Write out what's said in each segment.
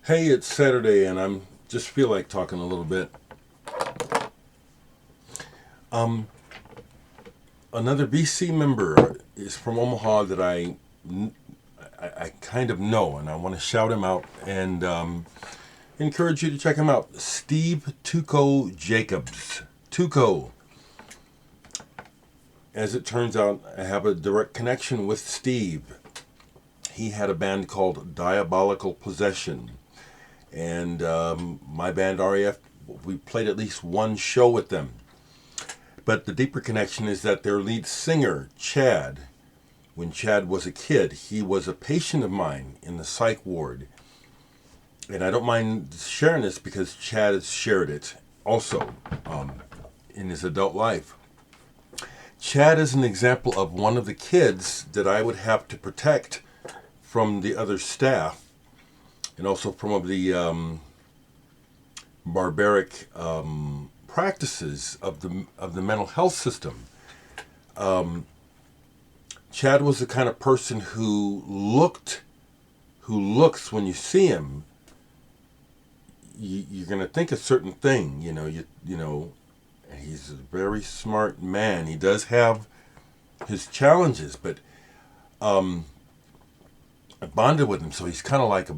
Hey, it's Saturday and I'm just feel like talking a little bit. Um, Another BC member is from Omaha that I kind of know, and I want to shout him out and encourage you to check him out. Steve Tuco Jacobs. Tuco. As it turns out, I have a direct connection with Steve. He had a band called Diabolical Possession. And my band RAF, we played at least one show with them. But the deeper connection is that their lead singer, Chad, when Chad was a kid, he was a patient of mine in the psych ward. And I don't mind sharing this because Chad has shared it also in his adult life. Chad is an example of one of the kids that I would have to protect from the other staff and also from the barbaric practices of the mental health system. Chad was the kind of person who looks when you see him, you're going to think a certain thing. You know, he's a very smart man. He does have his challenges, but I bonded with him, so he's kind of like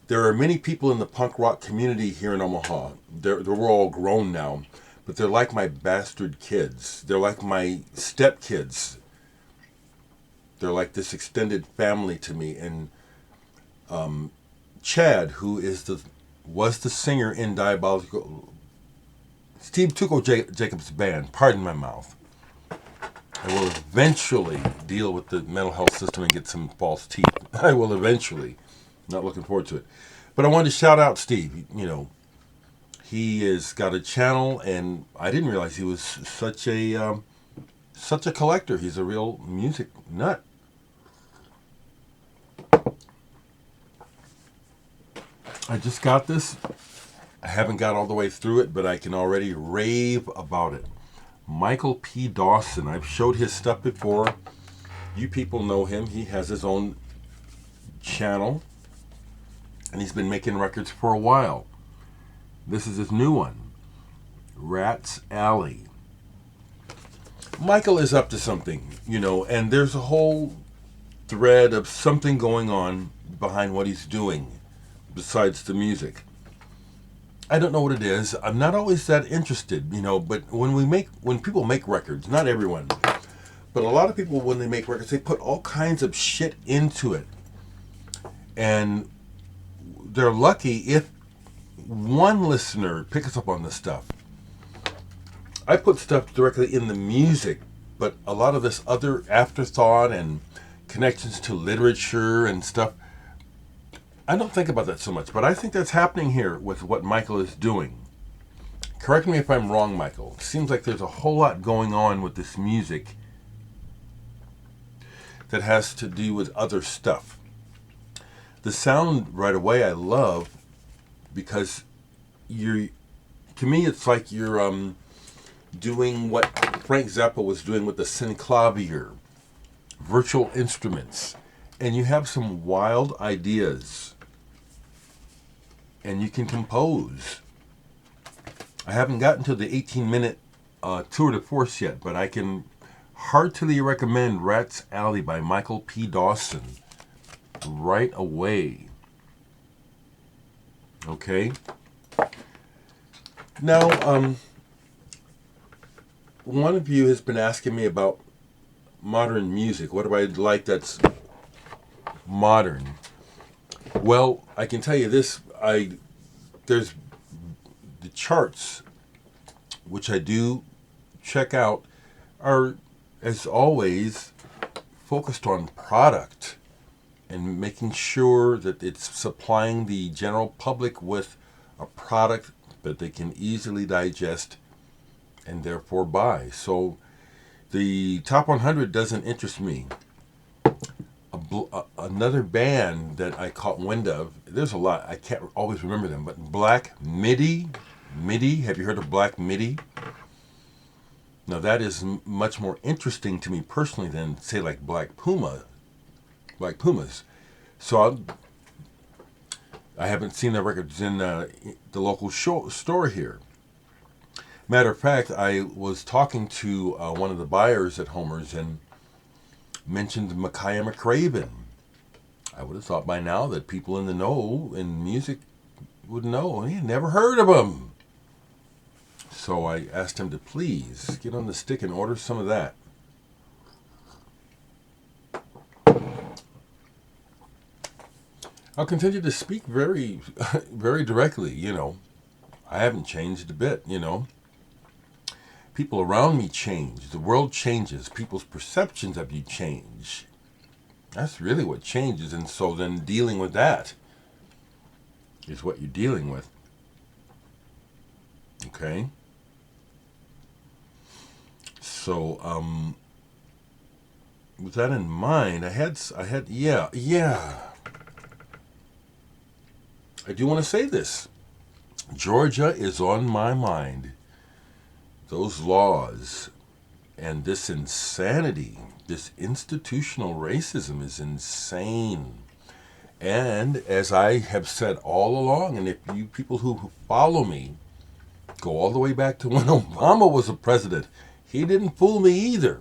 there are many people in the punk rock community here in Omaha. They're all grown now, but they're like my bastard kids. They're like my stepkids. They're like this extended family to me. And Chad, who was the singer in Diabolical, Steve Tuco Jacobs' band. Pardon my mouth. I will eventually deal with the mental health system and get some false teeth. I will eventually. Not looking forward to it. But I wanted to shout out Steve. He has got a channel, and I didn't realize he was such a collector. He's a real music nut. I just got this. I haven't got all the way through it, but I can already rave about it. Michael P. Dawson. I've showed his stuff before. You people know him. He has his own channel, and he's been making records for a while. This is his new one, Rat's Alley. Michael is up to something, and there's a whole thread of something going on behind what he's doing besides the music. I don't know what it is. I'm not always that interested, but when people make records, not everyone, but a lot of people, when they make records, they put all kinds of shit into it. And they're lucky if one listener picks up on this stuff. I put stuff directly in the music, but a lot of this other afterthought and connections to literature and stuff, I don't think about that so much, but I think that's happening here with what Michael is doing. Correct me if I'm wrong, Michael. It seems like there's a whole lot going on with this music that has to do with other stuff. The sound right away I love because to me it's like you're doing what Frank Zappa was doing with the synclavier, virtual instruments, and you have some wild ideas and you can compose. I haven't gotten to the 18-minute tour de force yet, but I can heartily recommend Rat's Alley by Michael P. Dawson right away. Okay? Now, one of you has been asking me about modern music. What do I like that's modern? Well, I can tell you this. There's the charts, which I do check out, are, as always, focused on product and making sure that it's supplying the general public with a product that they can easily digest and therefore buy. So the top 100 doesn't interest me. Another band that I caught wind of, there's a lot, I can't always remember them, but Black Midi, have you heard of Black Midi? Now that is much more interesting to me personally than, say, like Black Pumas. So I haven't seen the records in the local store here. Matter of fact, I was talking to one of the buyers at Homer's and mentioned Micaiah McCraven. I would have thought by now that people in the know in music would know. He had never heard of him. So I asked him to please get on the stick and order some of that. I'll continue to speak very, very directly, I haven't changed a bit, People around me change. The world changes. People's perceptions of you change. That's really what changes. And so then dealing with that is what you're dealing with. Okay? So, with that in mind, yeah. I do want to say this. Georgia is on my mind. Those laws and this insanity, this institutional racism is insane. And as I have said all along, and if you people who follow me go all the way back to when Obama was a president, he didn't fool me either.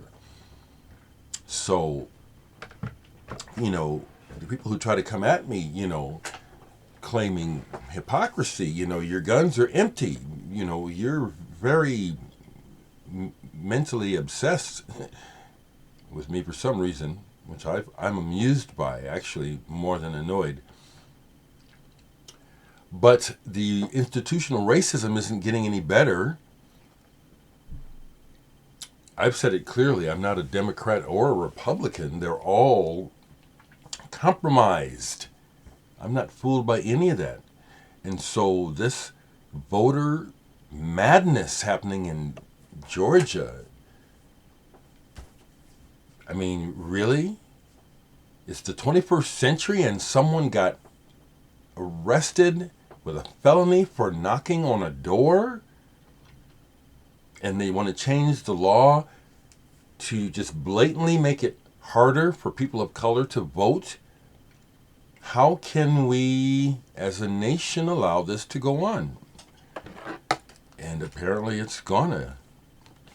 So, the people who try to come at me, claiming hypocrisy, your guns are empty, you're very mentally obsessed with me for some reason, which I'm amused by, actually, more than annoyed. But the institutional racism isn't getting any better. I've said it clearly. I'm not a Democrat or a Republican. They're all compromised. I'm not fooled by any of that. And so this voter madness happening in Georgia, I mean, really? It's the 21st century and someone got arrested with a felony for knocking on a door? And they want to change the law to just blatantly make it harder for people of color to vote? How can we, as a nation, allow this to go on? And apparently it's gonna.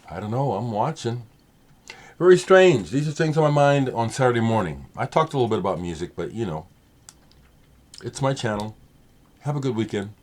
I don't know, I'm watching. Very strange. These are things on my mind on Saturday morning. I talked a little bit about music, but it's my channel. Have a good weekend.